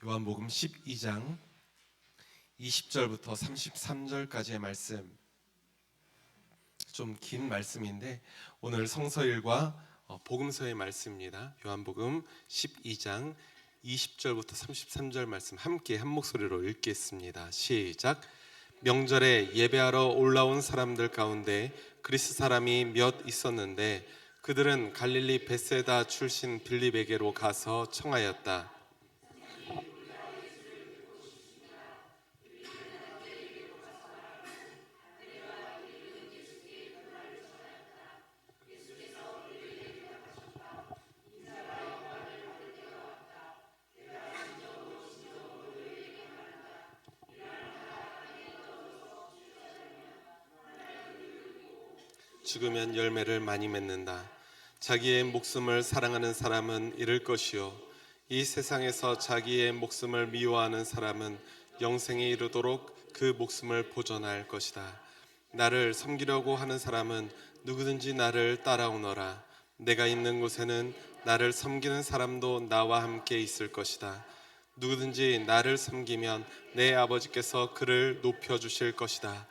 요한복음 12장 20절부터 33절까지의 말씀, 좀 긴 말씀인데 오늘 성서일과 복음서의 말씀입니다. 요한복음 12장 20절부터 33절 말씀 함께 한 목소리로 읽겠습니다. 시작. 명절에 예배하러 올라온 사람들 가운데 그리스 사람이 몇 있었는데 그들은 갈릴리 벳세다 출신 빌립에게로 가서 청하였다. 죽으면 열매를 많이 맺는다. 자기의 목숨을 사랑하는 사람은 잃을 것이요, 이 세상에서 자기의 목숨을 미워하는 사람은 영생에 이르도록 그 목숨을 보존할 것이다. 나를 섬기려고 하는 사람은 누구든지 나를 따라오너라. 내가 있는 곳에는 나를 섬기는 사람도 나와 함께 있을 것이다. 누구든지 나를 섬기면 내 아버지께서 그를 높여주실 것이다.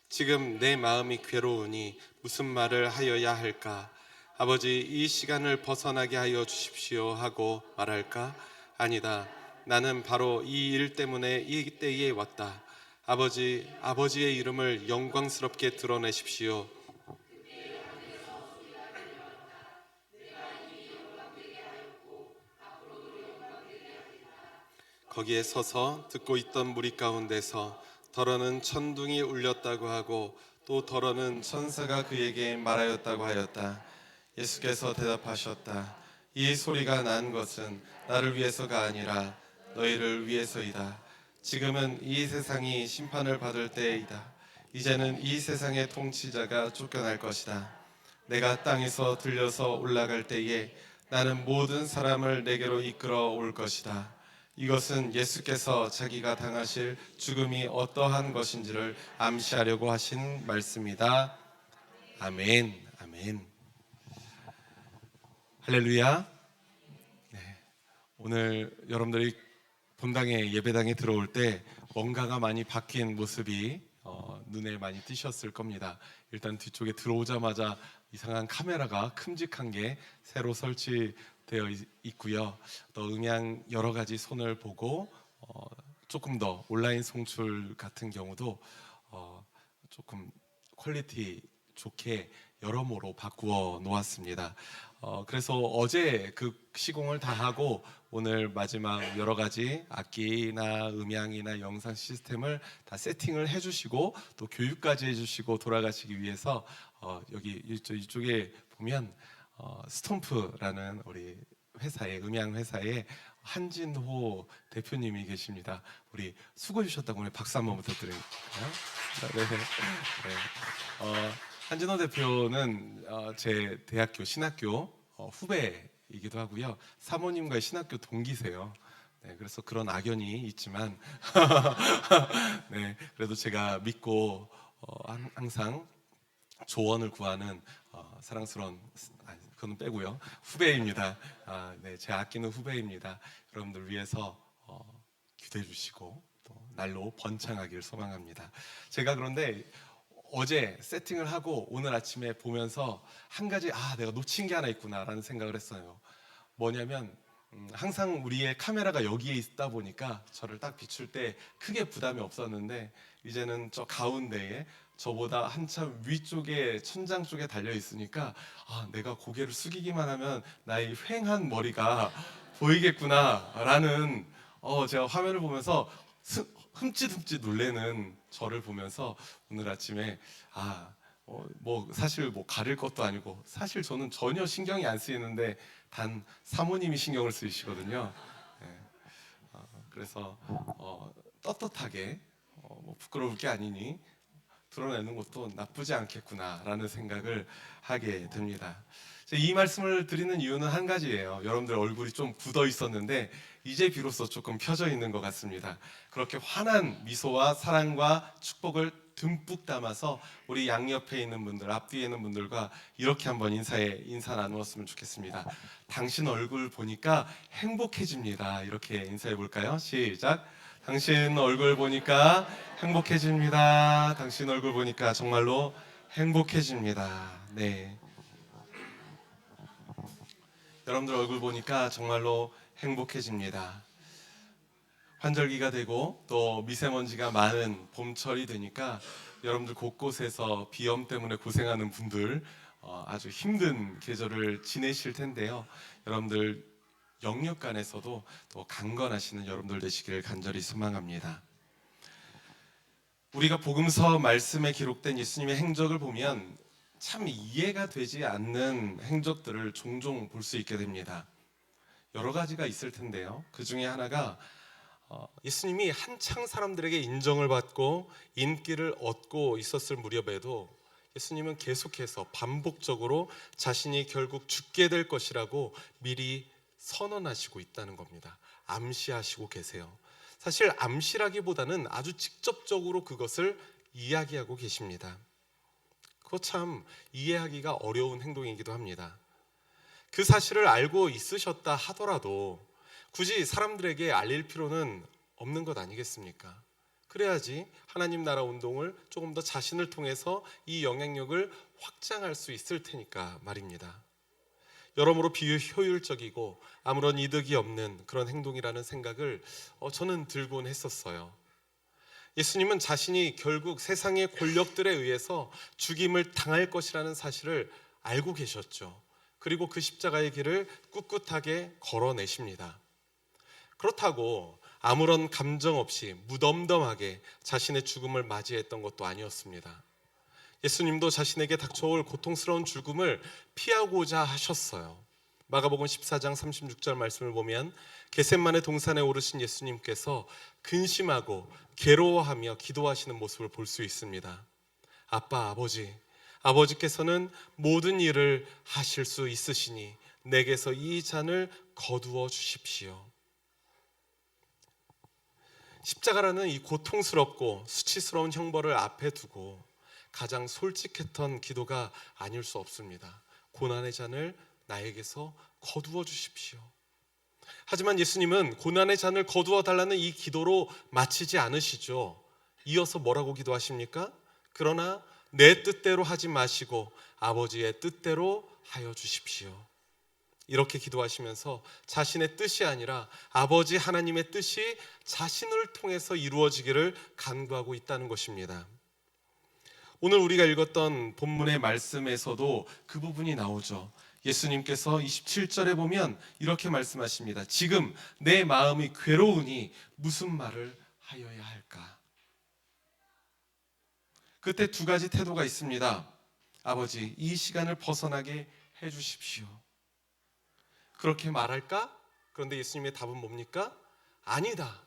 지금 내 마음이 괴로우니 무슨 말을 하여야 할까? 아버지, 이 시간을 벗어나게 하여 주십시오 하고 말할까? 아니다. 나는 바로 이 일 때문에 이 때에 왔다. 아버지, 아버지의 이름을 영광스럽게 드러내십시오. 거기에 서서 듣고 있던 무리 가운데서 더러는 천둥이 울렸다고 하고 또 더러는 천사가 그에게 말하였다고 하였다. 예수께서 대답하셨다. 이 소리가 난 것은 나를 위해서가 아니라 너희를 위해서이다. 지금은 이 세상이 심판을 받을 때이다. 이제는 이 세상의 통치자가 쫓겨날 것이다. 내가 땅에서 들려서 올라갈 때에 나는 모든 사람을 내게로 이끌어 올 것이다. 이것은 예수께서 자기가 당하실 죽음이 어떠한 것인지를 암시하려고 하신 말씀이다. 아멘. 아멘. 할렐루야. 네, 오늘 여러분들이 본당에 예배당에 들어올 때 뭔가가 많이 바뀐 모습이 눈에 많이 띄셨을 겁니다. 일단 뒤쪽에 들어오자마자 이상한 카메라가 큼직한 게 새로 설치되어 있고요. 또 음향 여러 가지 손을 보고 조금 더 온라인 송출 같은 경우도 조금 퀄리티 좋게 여러모로 바꾸어 놓았습니다. 그래서 어제 그 시공을 다 하고 오늘 마지막 여러 가지 악기나 음향이나 영상 시스템을 다 세팅을 해주시고 또 교육까지 해주시고 돌아가시기 위해서 여기 이쪽에 보면 스톰프라는 우리 회사의 음향 회사의 한진호 대표님이 계십니다. 우리 수고해 주셨다고 오늘 박수 한번 부탁드릴까요? 네. 네. 한진호 대표는 제 대학교 신학교 후배이기도 하고요. 사모님과의 신학교 동기세요. 네, 그래서 그런 악연이 있지만 네, 그래도 제가 믿고 항상 조언을 구하는 사랑스러운, 그건 빼고요, 후배입니다. 네, 제 아끼는 후배입니다. 여러분들 위해서 기도해 주시고 또 날로 번창하길 소망합니다. 제가 그런데 어제 세팅을 하고 오늘 아침에 보면서 한 가지 내가 놓친 게 하나 있구나라는 생각을 했어요. 뭐냐면 항상 우리의 카메라가 여기에 있다 보니까 저를 딱 비출 때 크게 부담이 없었는데 이제는 저 가운데에 저보다 한참 위쪽에 천장 쪽에 달려 있으니까 내가 고개를 숙이기만 하면 나의 휑한 머리가 보이겠구나라는 제가 화면을 보면서 흠칫흠칫 놀래는 저를 보면서 오늘 아침에 뭐 사실 뭐 가릴 것도 아니고 사실 저는 전혀 신경이 안 쓰이는데 단 사모님이 신경을 쓰이시거든요. 네. 그래서 떳떳하게 뭐 부끄러울 게 아니니 드러내는 것도 나쁘지 않겠구나라는 생각을 하게 됩니다. 이 말씀을 드리는 이유는 한 가지예요. 여러분들 얼굴이 좀 굳어 있었는데 이제 비로소 조금 펴져 있는 것 같습니다. 그렇게 환한 미소와 사랑과 축복을 듬뿍 담아서 우리 양옆에 있는 분들, 앞뒤에 있는 분들과 이렇게 한번 인사 나누었으면 좋겠습니다. 당신 얼굴 보니까 행복해집니다. 이렇게 인사해 볼까요? 시작. 당신 얼굴 보니까 행복해집니다. 당신 얼굴 보니까 정말로 행복해집니다. 네. 여러분들 얼굴 보니까 정말로 행복해집니다. 환절기가 되고 또 미세먼지가 많은 봄철이 되니까 여러분들 곳곳에서 비염 때문에 고생하는 분들 아주 힘든 계절을 지내실 텐데요. 여러분들 영육간에서도 또 강건하시는 여러분들 되시기를 간절히 소망합니다. 우리가 복음서 말씀에 기록된 예수님의 행적을 보면 참 이해가 되지 않는 행적들을 종종 볼 수 있게 됩니다. 여러 가지가 있을 텐데요. 그 중에 하나가 예수님이 한창 사람들에게 인정을 받고 인기를 얻고 있었을 무렵에도 예수님은 계속해서 반복적으로 자신이 결국 죽게 될 것이라고 미리 선언하시고 있다는 겁니다. 암시하시고 계세요. 사실 암시라기보다는 아주 직접적으로 그것을 이야기하고 계십니다. 그거 참 이해하기가 어려운 행동이기도 합니다. 그 사실을 알고 있으셨다 하더라도 굳이 사람들에게 알릴 필요는 없는 것 아니겠습니까? 그래야지 하나님 나라 운동을 조금 더 자신을 통해서 이 영향력을 확장할 수 있을 테니까 말입니다. 여러모로 비효율적이고 아무런 이득이 없는 그런 행동이라는 생각을 저는 들곤 했었어요. 예수님은 자신이 결국 세상의 권력들에 의해서 죽임을 당할 것이라는 사실을 알고 계셨죠. 그리고 그 십자가의 길을 꿋꿋하게 걸어내십니다. 그렇다고 아무런 감정 없이 무덤덤하게 자신의 죽음을 맞이했던 것도 아니었습니다. 예수님도 자신에게 닥쳐올 고통스러운 죽음을 피하고자 하셨어요. 마가복음 14장 36절 말씀을 보면 겟셋마네 동산에 오르신 예수님께서 근심하고 괴로워하며 기도하시는 모습을 볼 수 있습니다. 아빠, 아버지께서는 모든 일을 하실 수 있으시니 내게서 이 잔을 거두어 주십시오. 십자가라는 이 고통스럽고 수치스러운 형벌을 앞에 두고 가장 솔직했던 기도가 아닐 수 없습니다. 고난의 잔을 나에게서 거두어 주십시오. 하지만 예수님은 고난의 잔을 거두어 달라는 이 기도로 마치지 않으시죠. 이어서 뭐라고 기도하십니까? 그러나 내 뜻대로 하지 마시고 아버지의 뜻대로 하여 주십시오. 이렇게 기도하시면서 자신의 뜻이 아니라 아버지 하나님의 뜻이 자신을 통해서 이루어지기를 간구하고 있다는 것입니다. 오늘 우리가 읽었던 본문의 말씀에서도 그 부분이 나오죠. 예수님께서 27절에 보면 이렇게 말씀하십니다. 지금 내 마음이 괴로우니 무슨 말을 하여야 할까? 그때 두 가지 태도가 있습니다. 아버지, 이 시간을 벗어나게 해주십시오. 그렇게 말할까? 그런데 예수님의 답은 뭡니까? 아니다.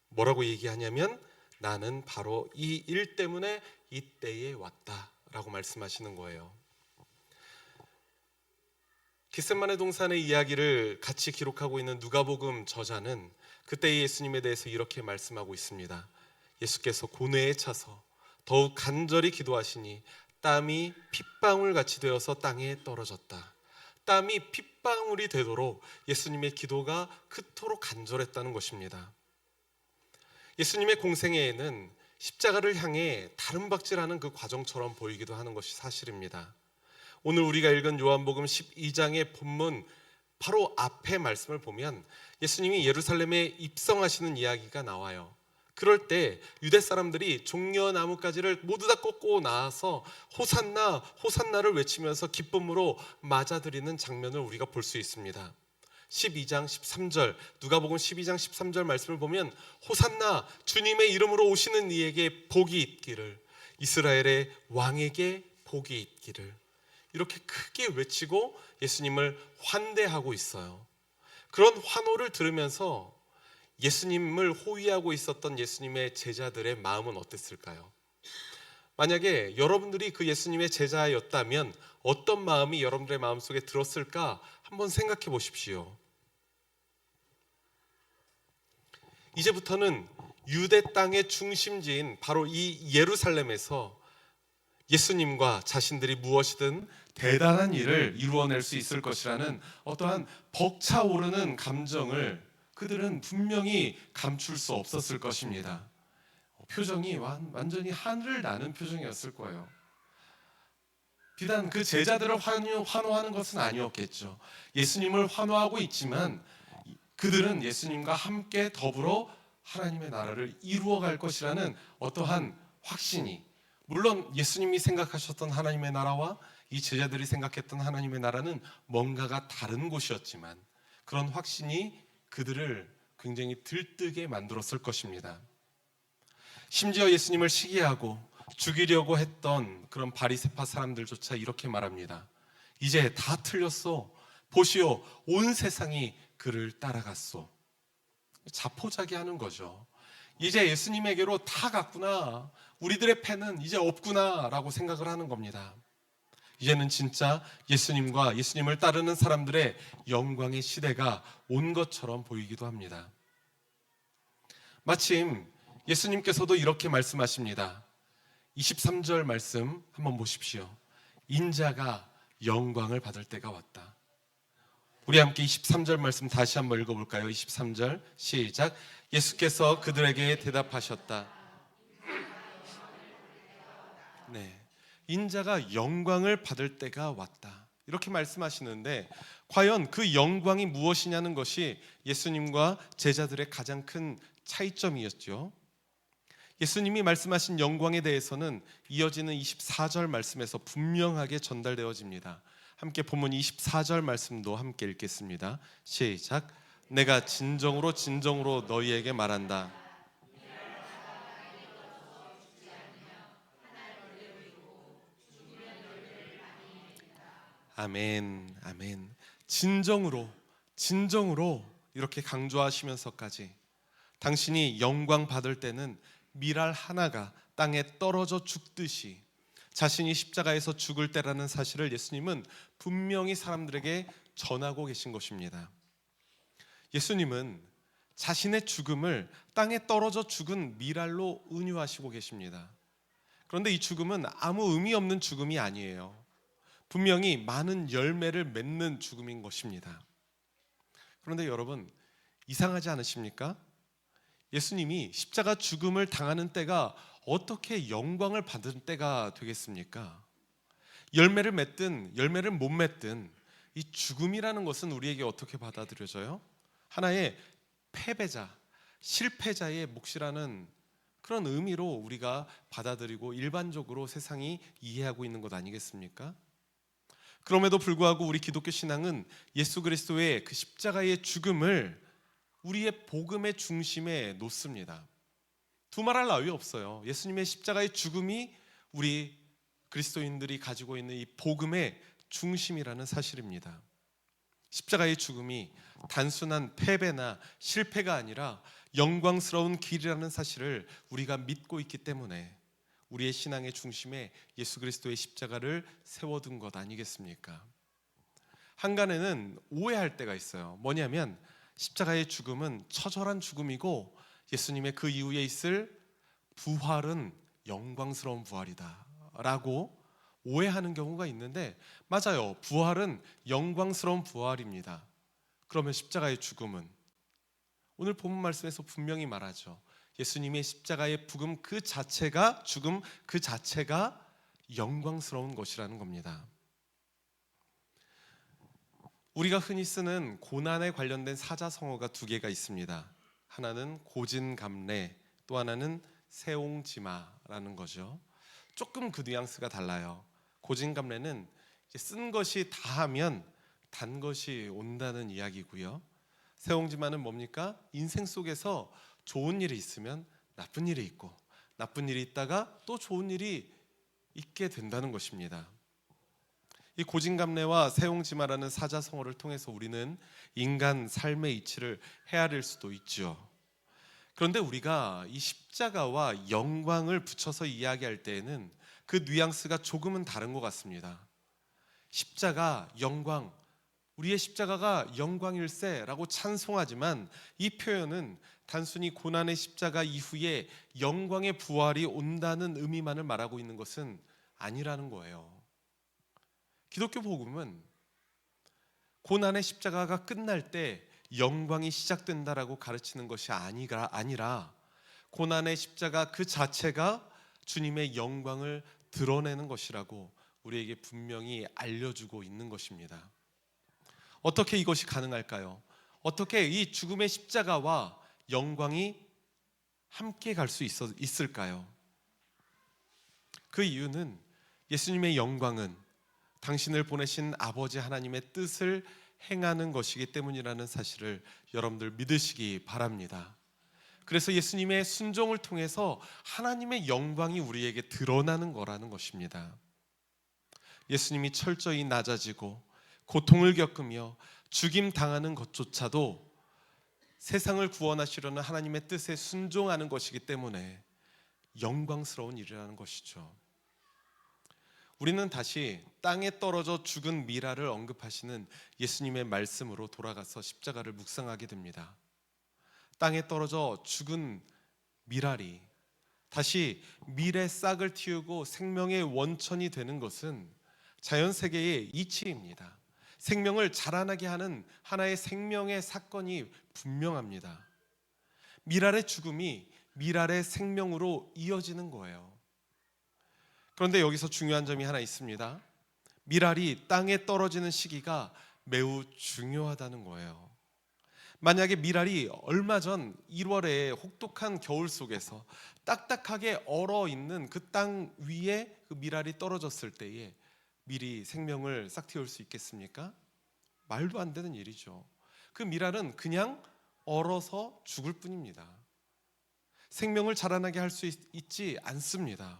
뭐라고 얘기하냐면 나는 바로 이 일 때문에 이때에 왔다 라고 말씀하시는 거예요. 겟셋마네 동산의 이야기를 같이 기록하고 있는 누가복음 저자는 그때의 예수님에 대해서 이렇게 말씀하고 있습니다. 예수께서 고뇌에 차서 더욱 간절히 기도하시니 땀이 핏방울 같이 되어서 땅에 떨어졌다. 땀이 핏방울이 되도록 예수님의 기도가 그토록 간절했다는 것입니다. 예수님의 공생애에는 십자가를 향해 다름박질하는 그 과정처럼 보이기도 하는 것이 사실입니다. 오늘 우리가 읽은 요한복음 12장의 본문 바로 앞에 말씀을 보면 예수님이 예루살렘에 입성하시는 이야기가 나와요. 그럴 때 유대 사람들이 종려나무가지를 모두 다 꽂고 나와서 호산나 호산나를 외치면서 기쁨으로 맞아들이는 장면을 우리가 볼 수 있습니다. 12장 13절 누가복음 12장 13절 말씀을 보면 호산나 주님의 이름으로 오시는 이에게 복이 있기를, 이스라엘의 왕에게 복이 있기를, 이렇게 크게 외치고 예수님을 환대하고 있어요. 그런 환호를 들으면서 예수님을 호위하고 있었던 예수님의 제자들의 마음은 어땠을까요? 만약에 여러분들이 그 예수님의 제자였다면 어떤 마음이 여러분들의 마음속에 들었을까 한번 생각해 보십시오. 이제부터는 유대 땅의 중심지인 바로 이 예루살렘에서 예수님과 자신들이 무엇이든 대단한 일을 이루어낼 수 있을 것이라는 어떠한 벅차오르는 감정을 그들은 분명히 감출 수 없었을 것입니다. 표정이 완전히 하늘을 나는 표정이었을 거예요. 비단 그 제자들을 환호하는 것은 아니었겠죠. 예수님을 환호하고 있지만 그들은 예수님과 함께 더불어 하나님의 나라를 이루어갈 것이라는 어떠한 확신이, 물론 예수님이 생각하셨던 하나님의 나라와 이 제자들이 생각했던 하나님의 나라는 뭔가가 다른 곳이었지만 그런 확신이 그들을 굉장히 들뜨게 만들었을 것입니다. 심지어 예수님을 시기하고 죽이려고 했던 그런 바리새파 사람들조차 이렇게 말합니다. 이제 다 틀렸어. 보시오, 온 세상이 그를 따라갔소. 자포자기하는 거죠. 이제 예수님에게로 다 갔구나. 우리들의 패는 이제 없구나 라고 생각을 하는 겁니다. 이제는 진짜 예수님과 예수님을 따르는 사람들의 영광의 시대가 온 것처럼 보이기도 합니다. 마침 예수님께서도 이렇게 말씀하십니다. 23절 말씀 한번 보십시오. 인자가 영광을 받을 때가 왔다. 우리 함께 23절 말씀 다시 한번 읽어볼까요? 23절 시작. 예수께서 그들에게 대답하셨다. 네, 인자가 영광을 받을 때가 왔다. 이렇게 말씀하시는데 과연 그 영광이 무엇이냐는 것이 예수님과 제자들의 가장 큰 차이점이었죠. 예수님이 말씀하신 영광에 대해서는 이어지는 24절 말씀에서 분명하게 전달되어집니다. 함께 본문 24절 말씀도 함께 읽겠습니다. 시작. 내가 진정으로 진정으로 너희에게 말한다. 아멘, 아멘. 진정으로, 진정으로 이렇게 강조하시면서까지 당신이 영광 받을 때는 밀알 하나가 땅에 떨어져 죽듯이 자신이 십자가에서 죽을 때라는 사실을 예수님은 분명히 사람들에게 전하고 계신 것입니다. 예수님은 자신의 죽음을 땅에 떨어져 죽은 밀알로 은유하시고 계십니다. 그런데 이 죽음은 아무 의미 없는 죽음이 아니에요. 분명히 많은 열매를 맺는 죽음인 것입니다. 그런데 여러분, 이상하지 않으십니까? 예수님이 십자가 죽음을 당하는 때가 어떻게 영광을 받은 때가 되겠습니까? 열매를 맺든 열매를 못 맺든 이 죽음이라는 것은 우리에게 어떻게 받아들여져요? 하나의 패배자, 실패자의 몫이라는 그런 의미로 우리가 받아들이고 일반적으로 세상이 이해하고 있는 것 아니겠습니까? 그럼에도 불구하고 우리 기독교 신앙은 예수 그리스도의 그 십자가의 죽음을 우리의 복음의 중심에 놓습니다. 두말할 나위 없어요. 예수님의 십자가의 죽음이 우리 그리스도인들이 가지고 있는 이 복음의 중심이라는 사실입니다. 십자가의 죽음이 단순한 패배나 실패가 아니라 영광스러운 길이라는 사실을 우리가 믿고 있기 때문에 우리의 신앙의 중심에 예수 그리스도의 십자가를 세워둔 것 아니겠습니까? 한간에는 오해할 때가 있어요. 뭐냐면 십자가의 죽음은 처절한 죽음이고 예수님의 그 이후에 있을 부활은 영광스러운 부활이다 라고 오해하는 경우가 있는데, 맞아요. 부활은 영광스러운 부활입니다. 그러면 십자가의 죽음은? 오늘 본문 말씀에서 분명히 말하죠. 예수님의 십자가의 죽음 그 자체가 영광스러운 것이라는 겁니다. 우리가 흔히 쓰는 고난에 관련된 사자성어가 두 개가 있습니다. 하나는 고진감래, 또 하나는 세옹지마라는 거죠. 조금 그 뉘앙스가 달라요. 고진감래는 쓴 것이 다하면 단 것이 온다는 이야기고요. 세옹지마는 뭡니까? 인생 속에서 좋은 일이 있으면 나쁜 일이 있고, 나쁜 일이 있다가 또 좋은 일이 있게 된다는 것입니다. 이 고진감래와 세옹지마라는 사자성어를 통해서 우리는 인간 삶의 이치를 헤아릴 수도 있죠. 그런데 우리가 이 십자가와 영광을 붙여서 이야기할 때에는 그 뉘앙스가 조금은 다른 것 같습니다. 십자가, 영광, 우리의 십자가가 영광일세라고 찬송하지만 이 표현은 단순히 고난의 십자가 이후에 영광의 부활이 온다는 의미만을 말하고 있는 것은 아니라는 거예요. 기독교 복음은 고난의 십자가가 끝날 때 영광이 시작된다라고 가르치는 것이 아니라 고난의 십자가 그 자체가 주님의 영광을 드러내는 것이라고 우리에게 분명히 알려주고 있는 것입니다. 어떻게 이것이 가능할까요? 어떻게 이 죽음의 십자가와 영광이 함께 갈 수 있을까요? 그 이유는 예수님의 영광은 당신을 보내신 아버지 하나님의 뜻을 행하는 것이기 때문이라는 사실을 여러분들 믿으시기 바랍니다. 그래서 예수님의 순종을 통해서 하나님의 영광이 우리에게 드러나는 거라는 것입니다. 예수님이 철저히 낮아지고 고통을 겪으며 죽임 당하는 것조차도 세상을 구원하시려는 하나님의 뜻에 순종하는 것이기 때문에 영광스러운 일이라는 것이죠. 우리는 다시 땅에 떨어져 죽은 미라를 언급하시는 예수님의 말씀으로 돌아가서 십자가를 묵상하게 됩니다. 땅에 떨어져 죽은 미랄이 다시 밀의 싹을 틔우고 생명의 원천이 되는 것은 자연세계의 이치입니다. 생명을 자라나게 하는 하나의 생명의 사건이 분명합니다. 미랄의 죽음이 미랄의 생명으로 이어지는 거예요. 그런데 여기서 중요한 점이 하나 있습니다. 미랄이 땅에 떨어지는 시기가 매우 중요하다는 거예요. 만약에 미랄이 얼마 전 1월에 혹독한 겨울 속에서 딱딱하게 얼어 있는 그 땅 위에 그 미랄이 떨어졌을 때에 밀이 생명을 싹틔울 수 있겠습니까? 말도 안 되는 일이죠. 그 미랄은 그냥 얼어서 죽을 뿐입니다. 생명을 자라나게 할 수 있지 않습니다.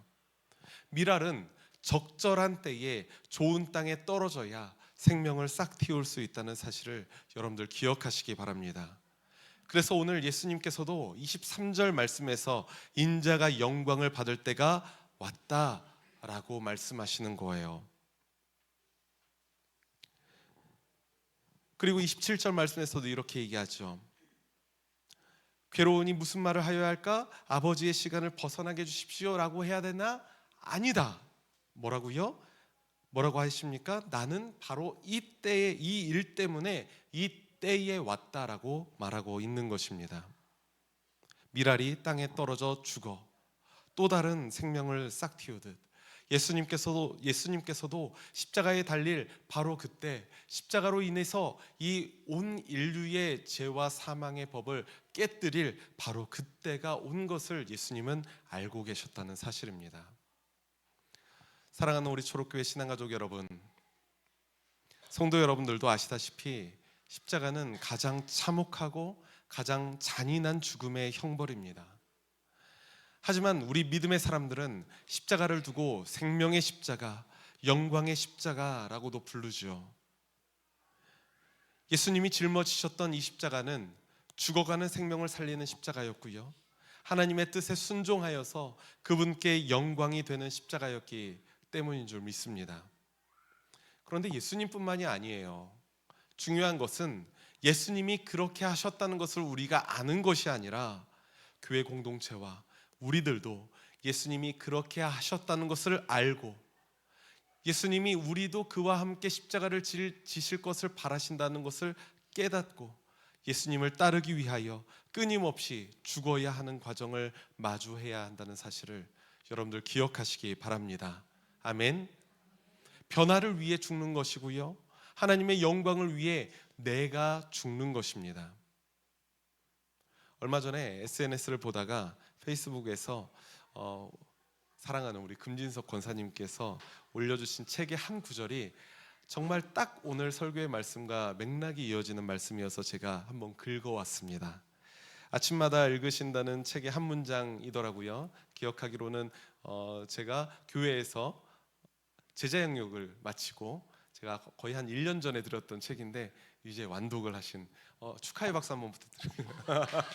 미랄은 적절한 때에 좋은 땅에 떨어져야 생명을 싹 틔울 수 있다는 사실을 여러분들 기억하시기 바랍니다. 그래서 오늘 예수님께서도 23절 말씀에서 인자가 영광을 받을 때가 왔다라고 말씀하시는 거예요. 그리고 27절 말씀에서도 이렇게 얘기하죠. 괴로우니 무슨 말을 하여야 할까? 아버지의 시간을 벗어나게 해주십시오 라고 해야 되나? 아니다. 뭐라고요? 뭐라고 하십니까? 나는 바로 이 때에 이 일 때문에 이 때에 왔다라고 말하고 있는 것입니다. 미랄이 땅에 떨어져 죽어 또 다른 생명을 싹 틔우듯 예수님께서도 십자가에 달릴 바로 그때 십자가로 인해서 이 온 인류의 죄와 사망의 법을 깨뜨릴 바로 그때가 온 것을 예수님은 알고 계셨다는 사실입니다. 사랑하는 우리 초록교회 신앙가족 여러분, 성도 여러분들도 아시다시피 십자가는 가장 참혹하고 가장 잔인한 죽음의 형벌입니다. 하지만 우리 믿음의 사람들은 십자가를 두고 생명의 십자가, 영광의 십자가라고도 부르죠. 예수님이 짊어지셨던 이 십자가는 죽어가는 생명을 살리는 십자가였고요, 하나님의 뜻에 순종하여서 그분께 영광이 되는 십자가였기 때문인 줄 믿습니다. 그런데 예수님뿐만이 아니에요. 중요한 것은 예수님이 그렇게 하셨다는 것을 우리가 아는 것이 아니라 교회 공동체와 우리들도 예수님이 그렇게 하셨다는 것을 알고 예수님이 우리도 그와 함께 십자가를 지실 것을 바라신다는 것을 깨닫고 예수님을 따르기 위하여 끊임없이 죽어야 하는 과정을 마주해야 한다는 사실을 여러분들 기억하시기 바랍니다. 아멘. 변화를 위해 죽는 것이고요, 하나님의 영광을 위해 내가 죽는 것입니다. 얼마 전에 SNS를 보다가 페이스북에서 사랑하는 우리 금진석 권사님께서 올려주신 책의 한 구절이 정말 딱 오늘 설교의 말씀과 맥락이 이어지는 말씀이어서 제가 한번 긁어왔습니다. 아침마다 읽으신다는 책의 한 문장이더라고요. 기억하기로는 제가 교회에서 제자 영역을 마치고 제가 거의 한 1년 전에 들었던 책인데 이제 완독을 하신 축하의 박수 한번 부탁드립니다.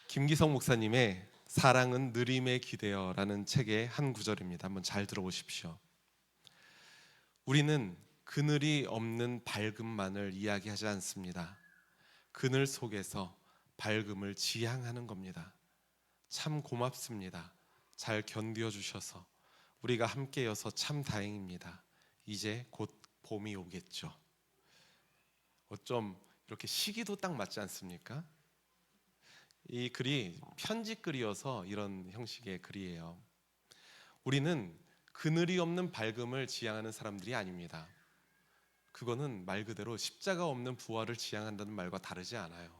김기성 목사님의 사랑은 느림에 기대어라는 책의 한 구절입니다. 한번 잘 들어보십시오. 우리는 그늘이 없는 밝음만을 이야기하지 않습니다. 그늘 속에서 밝음을 지향하는 겁니다. 참 고맙습니다. 잘 견뎌 주셔서 우리가 함께여서 참 다행입니다. 이제 곧 봄이 오겠죠. 어쩜 이렇게 시기도 딱 맞지 않습니까? 이 글이 편지글이어서 이런 형식의 글이에요. 우리는 그늘이 없는 밝음을 지향하는 사람들이 아닙니다. 그거는 말 그대로 십자가 없는 부활을 지향한다는 말과 다르지 않아요.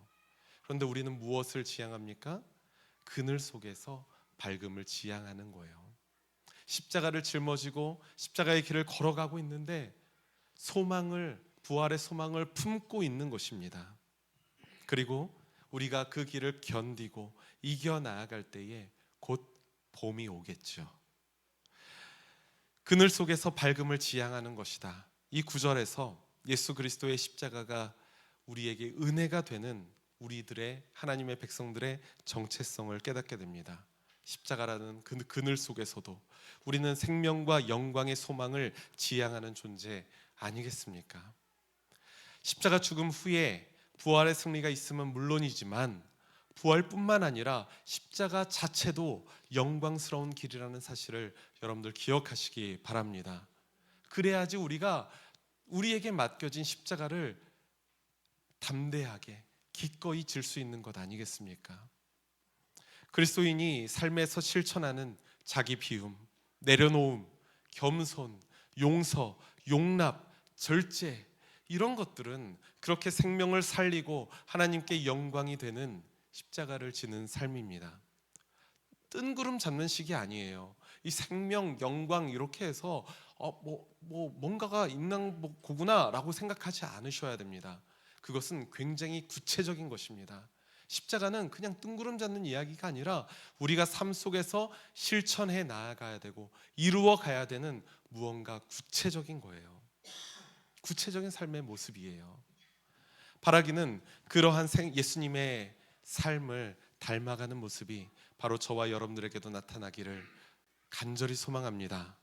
그런데 우리는 무엇을 지향합니까? 그늘 속에서 밝음을 지향하는 거예요. 십자가를 짊어지고 십자가의 길을 걸어가고 있는데 부활의 소망을 품고 있는 것입니다. 그리고 우리가 그 길을 견디고 이겨 나아갈 때에 곧 봄이 오겠죠. 그늘 속에서 밝음을 지향하는 것이다. 이 구절에서 예수 그리스도의 십자가가 우리에게 은혜가 되는 우리들의, 하나님의 백성들의 정체성을 깨닫게 됩니다. 십자가라는 그 그늘 속에서도 우리는 생명과 영광의 소망을 지향하는 존재 아니겠습니까? 십자가 죽음 후에 부활의 승리가 있으면 물론이지만 부활뿐만 아니라 십자가 자체도 영광스러운 길이라는 사실을 여러분들 기억하시기 바랍니다. 그래야지 우리에게 맡겨진 십자가를 담대하게 기꺼이 질 수 있는 것 아니겠습니까? 그리스도인이 삶에서 실천하는 자기 비움, 내려놓음, 겸손, 용서, 용납, 절제, 이런 것들은 그렇게 생명을 살리고 하나님께 영광이 되는 십자가를 지는 삶입니다. 뜬구름 잡는 식이 아니에요. 이 생명, 영광 이렇게 해서 뭔가가 있는 거구나라고 생각하지 않으셔야 됩니다. 그것은 굉장히 구체적인 것입니다. 십자가는 그냥 뜬구름 잡는 이야기가 아니라 우리가 삶 속에서 실천해 나아가야 되고 이루어 가야 되는 무언가 구체적인 거예요. 구체적인 삶의 모습이에요. 바라기는 그러한 예수님의 삶을 닮아가는 모습이 바로 저와 여러분들에게도 나타나기를 간절히 소망합니다.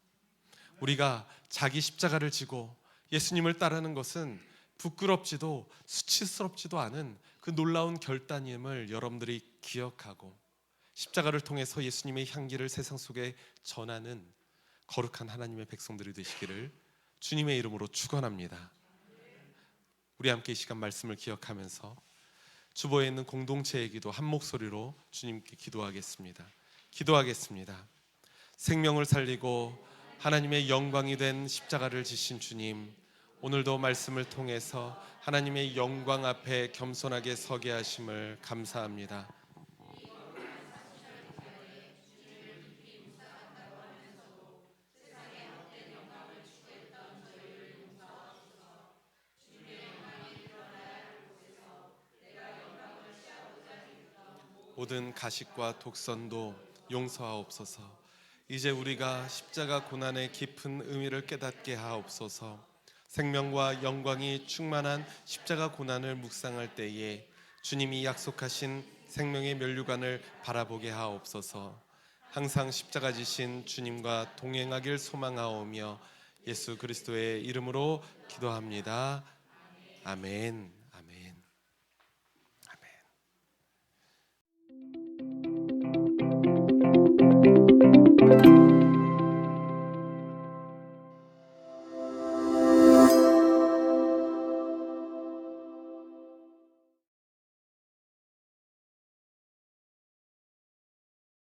우리가 자기 십자가를 지고 예수님을 따르는 것은 부끄럽지도 수치스럽지도 않은 그 놀라운 결단임을 여러분들이 기억하고 십자가를 통해서 예수님의 향기를 세상 속에 전하는 거룩한 하나님의 백성들이 되시기를 주님의 이름으로 축원합니다. 우리 함께 이 시간 말씀을 기억하면서 주보에 있는 공동체의 기도 한 목소리로 주님께 기도하겠습니다. 생명을 살리고 하나님의 영광이 된 십자가를 지신 주님, 오늘도 말씀을 통해서 하나님의 영광 앞에 겸손하게 서게 하심을 감사합니다. 모든 가식과 독선도 용서하옵소서. 이제 우리가 십자가 고난의 깊은 의미를 깨닫게 하옵소서. 생명과 영광이 충만한 십자가 고난을 묵상할 때에 주님이 약속하신 생명의 면류관을 바라보게 하옵소서. 항상 십자가 지신 주님과 동행하길 소망하오며 예수 그리스도의 이름으로 기도합니다. 아멘.